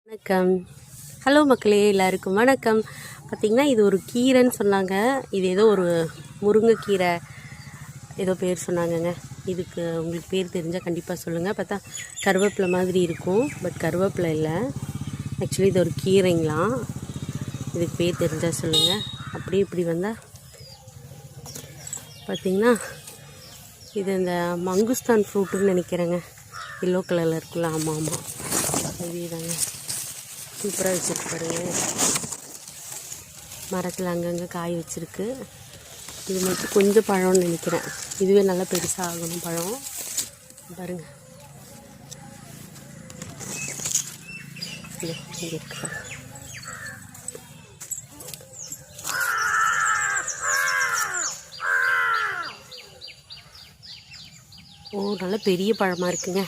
வணக்கம். ஹலோ மக்களே, எல்லாருக்கும் வணக்கம். பார்த்திங்கன்னா இது ஒரு கீரைன்னு சொன்னாங்க. இது ஏதோ ஒரு முருங்கைக்கீரை ஏதோ பேர் சொன்னாங்கங்க. இதுக்கு உங்களுக்கு பேர் தெரிஞ்சால் கண்டிப்பாக சொல்லுங்கள். பார்த்தா கருவேப்பிலை மாதிரி இருக்கும், பட் கருவேப்பிலை இல்லை, ஆக்சுவலி இது ஒரு கீரைங்களாம். இதுக்கு பேர் தெரிஞ்சால் சொல்லுங்கள். அப்படியே இப்படி வந்தால் பார்த்திங்கன்னா இது இந்த மங்குஸ்தான் ஃப்ரூட்டுன்னு நினைக்கிறேங்க. எல்லோ கலரில் இருக்குல்ல, ஆமாம் ஆமாம், இதுதாங்க. சூப்பராக வச்சுருக்கு பாருங்க. மரத்தில் அங்கங்கே காய் வச்சுருக்கு. இது மட்டும் கொஞ்சம் பழம்னு நினைக்கிறேன். இதுவே நல்லா பெருசாக ஆகணும் பழம். பாருங்கள், இங்கே இருக்கு. ஓ, நல்லா பெரிய பழமாக இருக்குங்க.